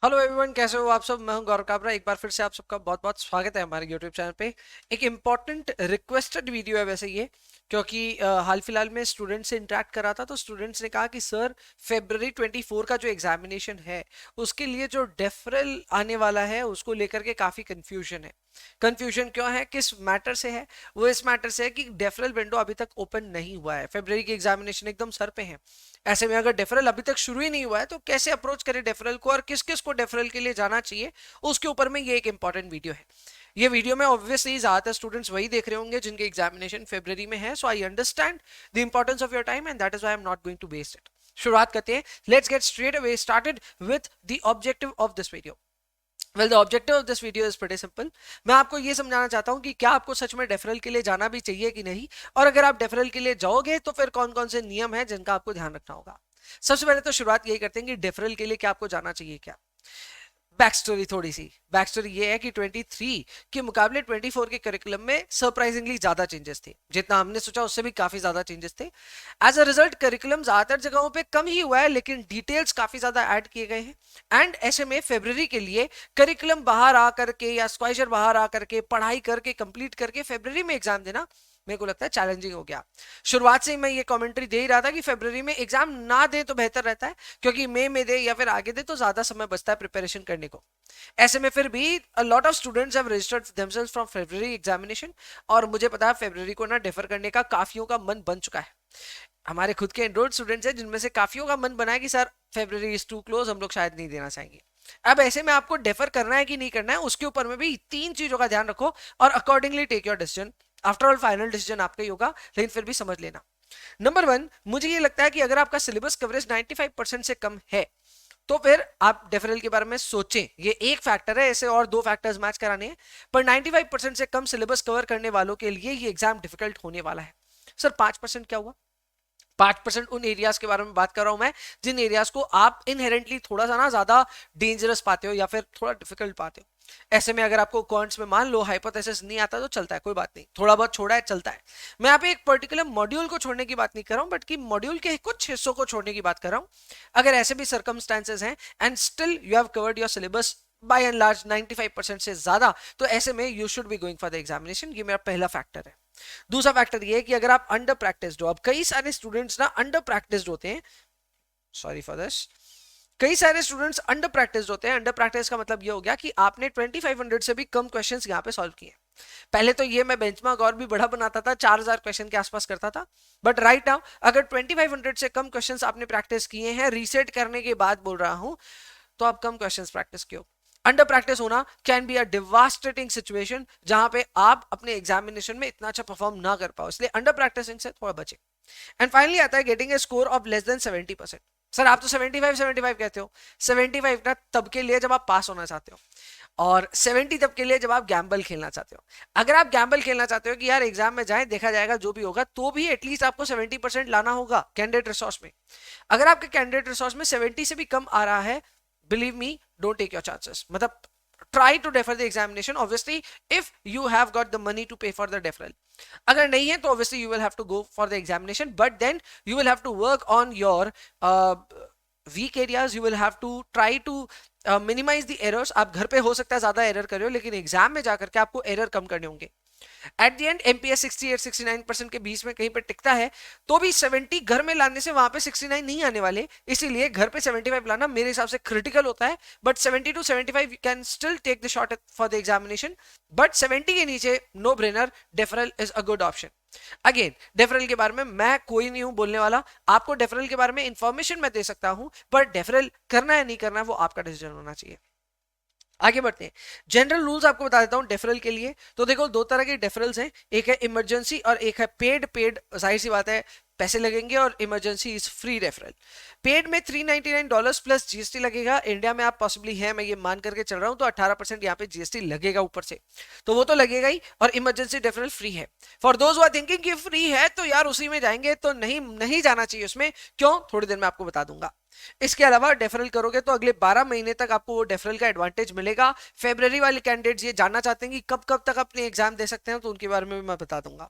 Hello everyone, कैसे हो आप सब। मैं हूं गौरव काबरा। एक बार फिर से आप सबका बहुत बहुत स्वागत है हमारे यूट्यूब चैनल पे। एक इम्पॉर्टेंट रिक्वेस्टेड वीडियो है वैसे ये, क्योंकि हाल फिलहाल में स्टूडेंट से इंटरेक्ट करा था तो स्टूडेंट्स ने कहा कि सर फेब्रवरी 24 का जो एग्जामिनेशन है उसके लिए जो डेफरल आने वाला है उसको लेकर के काफी कंफ्यूजन है। कंफ्यूजन क्यों है, किस मैटर से है? वो इस मैटर से है कि डेफरल विंडो अभी तक ओपन नहीं हुआ है। फेब्रवरी की एग्जामिनेशन एकदम सर पे है। ऐसे में अगर डेफरल अभी तक शुरू ही नहीं हुआ है तो कैसे अप्रोच करें डेफरल को और किस किस को डेफरल के लिए जाना चाहिए, उसके ऊपर में ये एक इंपॉर्टेंट वीडियो है। ये वीडियो में ऑब्वियसली ज्यादातर स्टूडेंट्स वही देख रहे होंगे जिनके एग्जामिनेशन फरवरी में है। So I understand the importance of your time and that is why I am not going to waste it. शुरुआत करते हैं। Let's get straight away started with the objective of this video. Well, the objective of this video is pretty simple. मैं आपको ये समझाना चाहता हूं कि क्या आपको सच में डेफरल के लिए जाना भी चाहिए कि नहीं, और अगर आप डेफरल के लिए जाओगे तो फिर कौन कौन से नियम है जिनका आपको ध्यान रखना होगा। सबसे पहले तो शुरुआत यही करते हैं कि डेफरल के लिए क्या आपको जाना चाहिए। क्या बैक स्टोरी, थोड़ी सी बैक स्टोरी ये है कि 23 के मुकाबले 24 के करिकुलम में सरप्राइजिंगली ज्यादा चेंजेस थे। जितना हमने सोचा उससे भी काफी ज्यादा चेंजेस थे। एज अ रिजल्ट करिकुलम ज्यादातर जगहों पे कम ही हुआ है, लेकिन डिटेल्स काफी ज्यादा ऐड किए गए हैं। एंड ऐसे में फरवरी के लिए करिकुलम बाहर आकर के या स्क्वाइजर बाहर आकर के पढ़ाई करके कंप्लीट करके फरवरी में एग्जाम देना मेरे को लगता है चैलेंजिंग हो गया। शुरुआत से ही मैं ये कमेंट्री दे ही रहा था कि फरवरी में एग्जाम ना दे तो बेहतर रहता है, क्योंकि मई में दे या फिर आगे दे तो ज्यादा समय बचता है प्रिपरेशन करने को। ऐसे में फिर भी a lot of students have registered themselves from February examination, और मुझे पता है फरवरी को ना डिफर करने का काफियों का मन बन चुका है। हमारे खुद के एनरोल्ड स्टूडेंट्स हैं जिनमें से काफियों का मन बना है कि sir February is too close, हम लोग शायद नहीं देना चाहेंगे। अब ऐसे में आपको डेफर करना है कि नहीं करना है उसके ऊपर में भी तीन चीजों का ध्यान रखो और accordingly take your decision. After all final decision आपका ही होगा, लेकिन फिर भी समझ लेना। नंबर वन, मुझे ये लगता है कि अगर आपका सिलेबस कवरेज 95% से कम है तो फिर आप डेफरल के बारे में सोचें। ये एक फैक्टर है, ऐसे और दो फैक्टर्स मैच कराने हैं, पर 95% से कम सिलेबस कवर करने वालों के लिए ये एग्जाम डिफिकल्ट होने वाला है। सर 5% क्या हुआ? 5% उन एरियाज के बारे में बात कर रहा हूं मैं जिन एरियाज को आप इनहेरेंटली थोड़ा सा ना ज्यादा डेंजरस पाते हो या फिर थोड़ा डिफिकल्ट पाते हो। ऐसे में अगर आपको क्वांट्स में मान लो हाइपोथेसिस नहीं आता तो चलता है, कोई बात नहीं, थोड़ा बहुत छोड़ा है चलता है। मैं यहाँ पे एक पर्टिकुलर मॉड्यूल को छोड़ने की बात नहीं कर रहा हूं, बट कि मॉड्यूल के कुछ हिस्सों को छोड़ने की बात कर रहा हूं। अगर ऐसे भी सर्कमस्टांसेस हैं and still you have covered your syllabus by and large 95% से ज्यादा, तो ऐसे में you should be going for the examination. ये मेरा पहला फैक्टर है। दूसरा फैक्टर ये है कि अगर आप अंडर प्रैक्टिस्ड हो, अब कई सारे स्टूडेंट्स ना अंडर प्रैक्टिस्ड होते हैं, सॉरी फॉर दिस, कई सारे स्टूडेंट्स अंडर प्रैक्टिस होते हैं। अंडर प्रैक्टिस का मतलब ये हो गया कि आपने 2500 से भी कम क्वेश्चंस यहाँ पे सॉल्व किए। पहले तो ये मैं बेंचमार्क और भी बड़ा बनाता था, 4000 क्वेश्चन के आसपास करता था, बट राइट नाउ अगर 2500 से कम क्वेश्चंस आपने प्रैक्टिस किए हैं, रीसेट करने के बाद बोल रहा हूं, तो आप कम क्वेश्चंस प्रैक्टिस किए। अंडर प्रैक्टिस होना can be a devastating situation जहां पे आप अपने एग्जामिनेशन में इतना अच्छा परफॉर्म ना कर पाओ, इसलिए अंडर प्रैक्टिसिंग से थोड़ा बचे। एंड फाइनली आता है getting a score of less than 70%। Sir आप तो 75 कहते हो। 75 ना तब के लिए जब आप पास होना चाहते हो, और 70 तब के लिए जब आप गैम्बल खेलना चाहते हो। अगर आप गैम्बल खेलना चाहते हो कि यार एग्जाम में जाए देखा जाएगा जो भी होगा, तो भी एटलीस्ट आपको 70% लाना होगा कैंडिडेट रिसोर्स में। अगर आपके कैंडिडेट रिसोर्स में 70 से भी कम आ रहा है, believe me, don't take your chances. मतलब try to defer the examination, obviously if you have got the money to pay for the deferral. अगर नहीं है तो obviously you will have to go for the examination, but then you will have to work on your uh, weak areas. You will have to try to minimize the errors. आप घर पे हो सकता है ज्यादा एरर कर रहे हो, लेकिन एग्जाम में जाकर के आपको एरर कम करने होंगे। एट द एंड एमपीएस 68-69% के बीच में कहीं पर टिकता है, तो भी 70 घर में लाने से वहां पे 69 नहीं आने वाले, इसीलिए घर पे 75 लाना मेरे हिसाब से क्रिटिकल होता है। But 70 to 75 can still take the shot for the examination, but 70 के नीचे no brainer, deferral is a good option. Again deferral के बारे में मैं कोई नहीं हूं बोलने वाला, आपको डेफरल के बारे में इंफॉर्मेशन मैं दे सकता हूं, पर डेफरल करना है नहीं करना वो आपका डिसीजन होना चाहिए। आगे बढ़ते हैं। जनरल रूल्स आपको बता देता हूं डेफरल के लिए। तो देखो दो तरह के डेफरल्स हैं, एक है इमरजेंसी और एक है पेड। पेड जाहिर सी बात है पैसे लगेंगे, और emergency is free referral. Paid में $399 प्लस जीएसटी लगेगा। इंडिया में आप पॉसिबली है, मैं ये मान करके चल रहा हूं, तो 18% यहाँ पे जीएसटी लगेगा ऊपर से, तो वो तो लगेगा ही। और इमरजेंसी रेफरल फ्री है। For those who are thinking कि फ्री है तो यार उसी में जाएंगे, तो नहीं नहीं जाना चाहिए उसमें। क्यों, थोड़ी देर में आपको बता दूंगा। इसके अलावा डेफरल करोगे तो अगले 12 महीने तक आपको वो डेफरल का एडवांटेज मिलेगा। फेब्रवरी वाले कैंडिडेट्स ये जानना चाहते हैं कि कब कब तक अपने एग्जाम दे सकते हैं, तो उनके बारे में भी मैं बता दूंगा।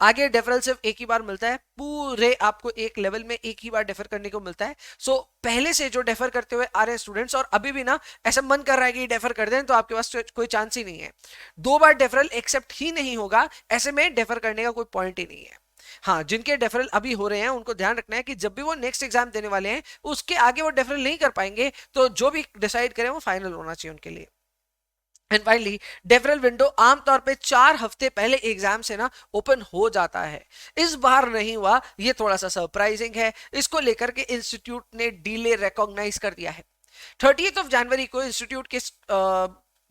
आगे डेफरल सिर्फ एक ही बार मिलता है, पूरे आपको एक लेवल में एक ही बार डेफर करने को मिलता है। सो पहले से जो डेफर करते हुए आ रहे हैं स्टूडेंट्स और अभी भी ना ऐसा मन कर रहा है कि डेफर कर दें, तो आपके पास कोई चांस ही नहीं है। 2 बार डेफरल एक्सेप्ट ही नहीं होगा, ऐसे में डेफर करने का कोई पॉइंट ही नहीं है। हाँ, जिनके डेफरल अभी हो रहे हैं उनको ध्यान रखना है कि जब भी वो नेक्स्ट एग्जाम देने वाले हैं उसके आगे वो डेफरल नहीं कर पाएंगे, तो जो भी डिसाइड करें वो फाइनल होना चाहिए उनके लिए। एंड फाइनली डेफरल विंडो आमतौर पे 4 हफ्ते पहले एग्जाम से ना ओपन हो जाता है। इस बार नहीं हुआ, ये थोड़ा सा सरप्राइजिंग है। इसको लेकर के इंस्टीट्यूट ने डीले रिकॉग्नाइज कर दिया है। 30 जनवरी को इंस्टीट्यूट के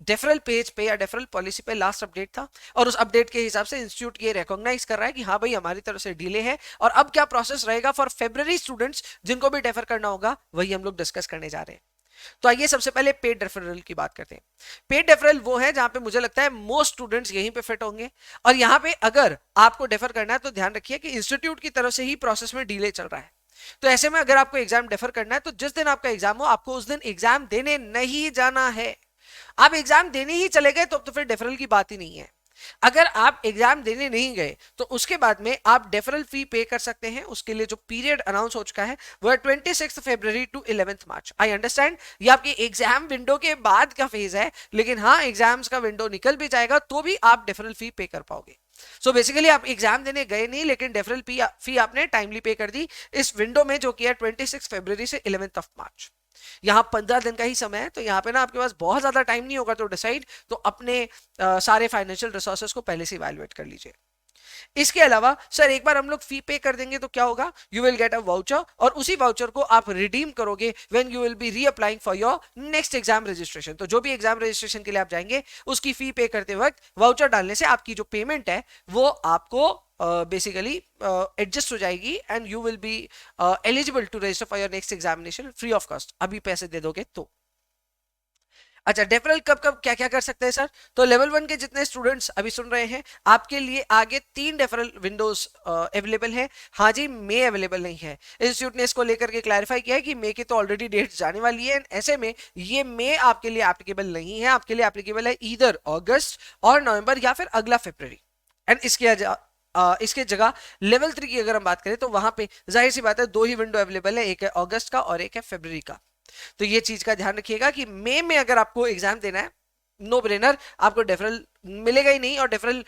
डेफरल पेज पे या डेफरल पॉलिसी पे लास्ट अपडेट था, और उस अपडेट के हिसाब से इंस्टीट्यूट ये रिकॉग्नाइज कर रहा है कि हाँ भाई हमारी तरफ से डिले है। और अब क्या प्रोसेस रहेगा फॉर फेब्रुअरी स्टूडेंट्स जिनको भी डेफर करना होगा, वही हम लोग डिस्कस करने जा रहे हैं। तो आइए सबसे पहले पेड रेफरल की बात करते हैं। पेड रेफरल वो है जहां पे मुझे लगता है मोस्ट स्टूडेंट्स यहीं पे फिट होंगे। और यहां पे अगर आपको डेफर करना है तो ध्यान रखिए कि इंस्टीट्यूट की तरफ से ही प्रोसेस में डिले चल रहा है। तो ऐसे में अगर आपको एग्जाम डेफर करना है तो जिस दिन आपका एग्जाम हो आपको उस दिन एग्जाम देने नहीं जाना है। आप एग्जाम देने ही चले गए तो फिर डेफरल की बात ही नहीं है। अगर आप एग्जाम देने नहीं गए तो उसके बाद में आप डेफरल फी पे कर सकते हैं। उसके लिए जो पीरियड अनाउंस हो चुका है वो है 26 फरवरी टू 11 मार्च। आई अंडरस्टैंड ये आपकी एग्जाम विंडो के बाद का फेज है, लेकिन हाँ एग्जाम्स का विंडो निकल भी जाएगा तो भी आप डेफरल फी पे कर पाओगे। सो बेसिकली आप एग्जाम देने गए नहीं, लेकिन डेफरल फी आपने टाइमली पे कर दी इस विंडो में जो कि है 26 फरवरी से 11 मार्च। यहाँ 15 दिन का ही समय है, तो यहाँ पे ना आपके पास बहुत ज्यादा टाइम नहीं होगा तो डिसाइड, तो अपने सारे फाइनेंशियल रिसोर्सेज को पहले से इवैल्यूएट कर लीजिए। इसके अलावा सर एक बार हम लोग फी पे कर देंगे तो क्या होगा, you will get a voucher, और उसी वाउचर को आप रिडीम करोगे when you will be reapplying for your next exam registration. तो जो भी एग्जाम रजिस्ट्रेशन के लिए आप जाएंगे उसकी फी पे करते वक्त वाउचर डालने से आपकी जो पेमेंट है वो आपको बेसिकली एडजस्ट हो जाएगी and you will be eligible to register for your next examination free of cost. अभी पैसे दे दोगे तो। अच्छा, डेफरल कब कब क्या क्या कर सकते हैं सर? तो लेवल 1 के जितने स्टूडेंट्स अभी सुन रहे हैं आपके लिए आगे 3 डेफरल विंडोज अवेलेबल है। हाँ जी, मई अवेलेबल नहीं है। इंस्टीट्यूट ने इसको लेकर के क्लैरिफाई किया है कि मई की तो ऑलरेडी डेट जाने वाली है, ऐसे में ये मई आपके लिए एप्लीकेबल नहीं है। आपके लिए एप्लीकेबल है ईदर अगस्त और नवंबर या फिर अगला फरवरी। एंड इसके जगह लेवल 3 की अगर हम बात करें तो वहां पे जाहिर सी बात है 2 ही विंडो अवेलेबल है, एक है अगस्त का और एक है फरवरी का। तो ये चीज का ध्यान रखिएगा कि मई में अगर आपको एग्जाम देना है, नो ब्रेनर, आपको डेफरल मिलेगा ही नहीं, और डेफरल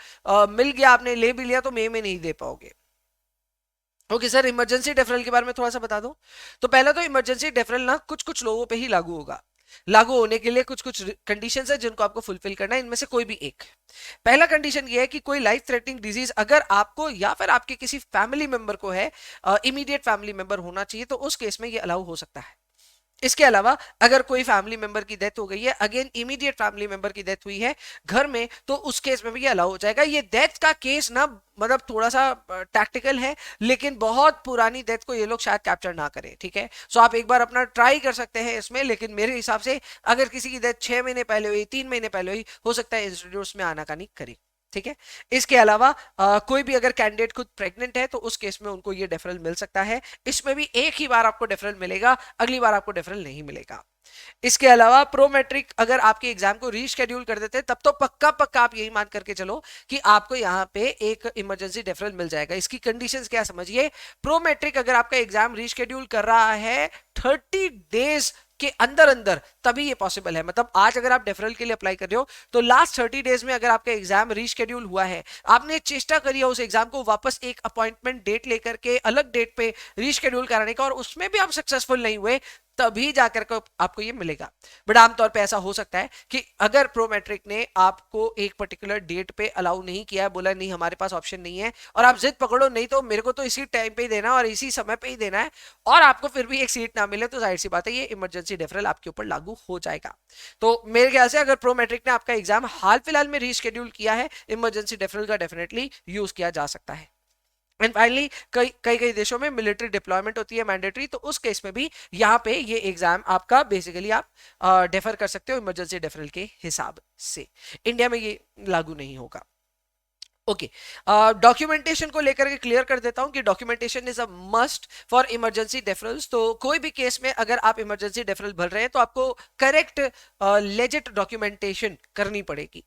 मिल गया आपने ले भी लिया तो मई में नहीं दे पाओगे। ओके सर, इमरजेंसी डेफरल के बारे में थोड़ा सा बता दो। तो पहला तो इमरजेंसी डेफरल ना कुछ कुछ लोगों पे ही लागू होगा। लागू होने के लिए कुछ कुछ कंडीशंस है जिनको आपको फुलफिल करना है, इनमें से कोई भी एक। पहला कंडीशन ये है कि कोई लाइफ थ्रेटनिंग डिजीज अगर आपको या फिर आपके किसी फैमिली मेंबर को है, इमीडिएट फैमिली मेंबर होना चाहिए, तो उस केस में ये अलाउ हो सकता है। इसके अलावा अगर कोई फैमिली मेंबर की डेथ हो गई है, अगेन इमीडिएट फैमिली मेंबर की डेथ हुई है घर में, तो उस केस में भी ये अलाउ हो जाएगा। ये डेथ का केस ना मतलब थोड़ा सा टैक्टिकल है, लेकिन बहुत पुरानी डेथ को ये लोग शायद कैप्चर ना करें, ठीक है। सो आप एक बार अपना ट्राई कर सकते हैं इसमें, लेकिन मेरे हिसाब से अगर किसी की डेथ 6 महीने पहले हुई, 3 महीने पहले हुई, हो सकता है इंस्टीट्यूट में आनाकानी करे, ठीक है। इसके अलावा कोई भी अगर कैंडिडेट खुद प्रेग्नेंट है तो उस केस में उनको ये डेफरल मिल सकता है। इसमें भी एक ही बार आपको डेफरल मिलेगा, अगली बार आपको डेफरल नहीं मिलेगा। इसके अलावा प्रोमेट्रिक अगर आपके एग्जाम को रीशेड्यूल कर देते तब तो पक्का पक्का आप यही मान करके चलो कि आपको यहाँ पे एक इमरजेंसी डेफरल मिल जाएगा। इसकी कंडीशंस क्या समझिए, प्रोमेट्रिक अगर आपका एग्जाम रीशेड्यूल कर रहा है 30 डेज के अंदर अंदर, तभी ये पॉसिबल है। मतलब आज अगर आप डेफरल के लिए अप्लाई कर रहे हो तो लास्ट 30 डेज में अगर आपका एग्जाम रीशेड्यूल हुआ है, आपने चेष्टा करी है उस एग्जाम को वापस एक अपॉइंटमेंट डेट लेकर के अलग डेट पे रीशेड्यूल कराने का, और उसमें भी आप सक्सेसफुल नहीं हुए, तभी जाकर के आपको ये मिलेगा। बट आमतौर पे ऐसा हो सकता है कि अगर प्रोमेट्रिक ने आपको एक पर्टिकुलर डेट पे अलाउ नहीं किया है, बोला नहीं हमारे पास ऑप्शन नहीं है, और आप जिद पकड़ो नहीं तो मेरे को तो इसी टाइम पे ही देना और इसी समय पे ही देना है, और आपको फिर भी एक सीट ना मिले, तो जाहिर सी बात है ये इमरजेंसी डेफरल आपके ऊपर लागू हो जाएगा। तो मेरे ख्याल से अगर प्रोमेट्रिक ने आपका एग्जाम हाल फिलहाल में रीशेड्यूल किया है, इमरजेंसी डेफरल का डेफिनेटली यूज किया जा सकता है। एंड फाइनली कई कई देशों में मिलिट्री डिप्लॉयमेंट होती है मैंडेटरी, तो उस केस में भी यहाँ पे ये एग्जाम आपका बेसिकली आप डेफर कर सकते हो इमरजेंसी डेफरल के हिसाब से। इंडिया में ये लागू नहीं होगा। ओके, डॉक्यूमेंटेशन को लेकर के क्लियर कर देता हूं कि documentation is a must for emergency deferrals. तो कोई भी केस में अगर आप इमरजेंसी डेफरल भर रहे हैं तो आपको करेक्ट लेजिट डॉक्यूमेंटेशन करनी पड़ेगी।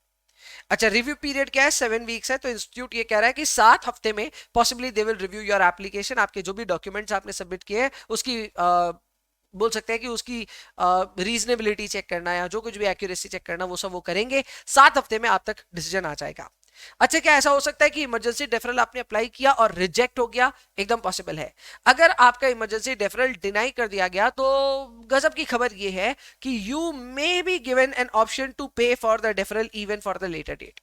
अच्छा, रिव्यू पीरियड क्या है? 7 वीक्स है। तो इंस्टीट्यूट ये कह रहा है कि 7 हफ्ते में possibly they will review your application, आपके जो भी डॉक्यूमेंट्स आपने सबमिट किए हैं उसकी बोल सकते हैं कि उसकी रीजनेबिलिटी चेक करना या जो कुछ भी एक्यूरेसी चेक करना वो सब वो करेंगे। 7 हफ्ते में आप तक डिसीजन आ जाएगा। अच्छा, क्या ऐसा हो सकता है कि इमरजेंसी डेफरल आपने अप्लाई किया और रिजेक्ट हो गया? एकदम पॉसिबल है। अगर आपका इमरजेंसी डेफरल डिनाई कर दिया गया तो गजब की खबर यह है कि you may be given an option to pay for the deferral even for the later date.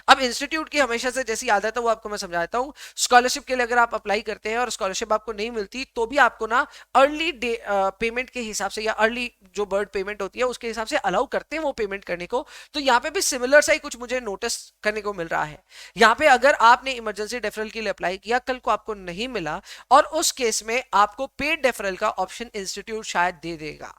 अब इंस्टीट्यूट की हमेशा से जैसी आदत है वो आपको मैं समझाता हूं। स्कॉलरशिप के लिए अगर आप अप्लाई करते हैं और स्कॉलरशिप आपको नहीं मिलती तो भी आपको ना अर्ली पेमेंट के हिसाब से या अर्ली जो बर्ड पेमेंट होती है उसके हिसाब से अलाउ करते हैं वो पेमेंट करने को। तो यहाँ पे भी सिमिलर सा ही कुछ मुझे नोटिस करने को मिल रहा है। यहाँ पे अगर आपने इमरजेंसी डेफरल के लिए अप्लाई किया, कल को आपको नहीं मिला, और उस केस में आपको पेड डेफरल का ऑप्शन इंस्टीट्यूट शायद दे देगा,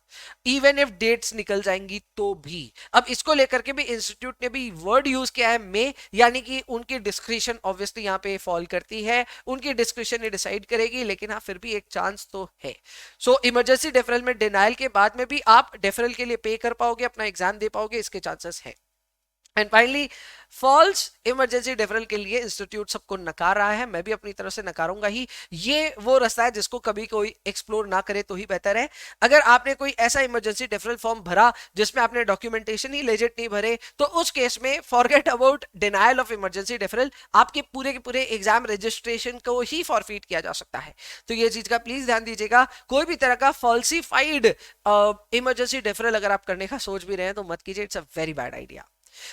इवन इफ डेट्स निकल जाएंगी तो भी। अब इसको लेकर के भी इंस्टीट्यूट ने भी वर्ड यूज किया है मे, यानी कि उनकी डिस्क्रिप्शन ऑब्वियसली यहाँ पे फॉल करती है, उनकी डिस्क्रिप्शन ये डिसाइड करेगी, लेकिन हाँ फिर भी एक चांस तो है। सो इमरजेंसी डेफरल में डिनाइल के बाद में भी आप डेफरल के लिए पे कर पाओगे, अपना एग्जाम दे पाओगे, इसके चांसेस है। And finally, false emergency deferral के लिए इंस्टीट्यूट सबको नकार रहा है, मैं भी अपनी तरफ से नकारूंगा ही। ये वो रास्ता है जिसको कभी कोई एक्सप्लोर ना करे तो ही बेहतर है। अगर आपने कोई ऐसा इमरजेंसी डेफरल फॉर्म भरा जिसमें आपने डॉक्यूमेंटेशन ही लेजिट नहीं भरे, तो उस केस में forget about denial of emergency deferral, आपके पूरे के पूरे एग्जाम रजिस्ट्रेशन को ही फॉरफिट किया जा सकता है। तो ये चीज का प्लीज ध्यान दीजिएगा। कोई भी तरह का फॉल्सिफाइड इमरजेंसी डेफरल अगर आप करने का सोच भी रहे हैं तो मत कीजिए, it's a very bad idea.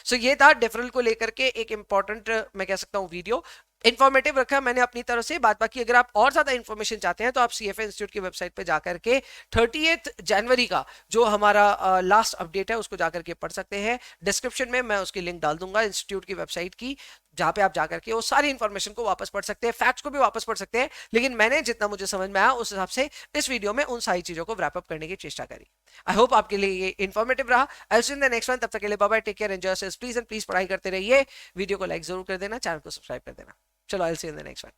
So ये था डेफरल को लेकर के एक इंपॉर्टेंट मैं कह सकता हूं वीडियो, इन्फॉर्मेटिव रखा मैंने अपनी तरफ से। बात बाकी अगर आप और ज्यादा इन्फॉर्मेशन चाहते हैं तो आप सीएफए इंस्टीट्यूट की वेबसाइट पे जाकर के 30 जनवरी का जो हमारा लास्ट अपडेट है उसको जाकर के पढ़ सकते हैं। डिस्क्रिप्शन में मैं उसकी लिंक डाल दूंगा इंस्टीट्यूट की वेबसाइट की, जहां पे आप जाकर के वो सारी इंफॉर्मेशन को वापस पढ़ सकते हैं, फैक्ट्स को भी वापस पढ़ सकते हैं। लेकिन मैंने जितना मुझे समझ में आया उस हिसाब से इस वीडियो में उन सारी चीजों को रैप अप करने की चेष्टा करी। आई होप आपके लिए ये इन्फॉर्मेटिव रहा। I will see you in the next one. तब तक के लिए bye bye, take care, enjoy yourself please, and please पढ़ाई करते रहिए। वीडियो को लाइक जरूर कर देना, चैनल को सब्सक्राइब कर देना। चलो, आई will see you in the next one.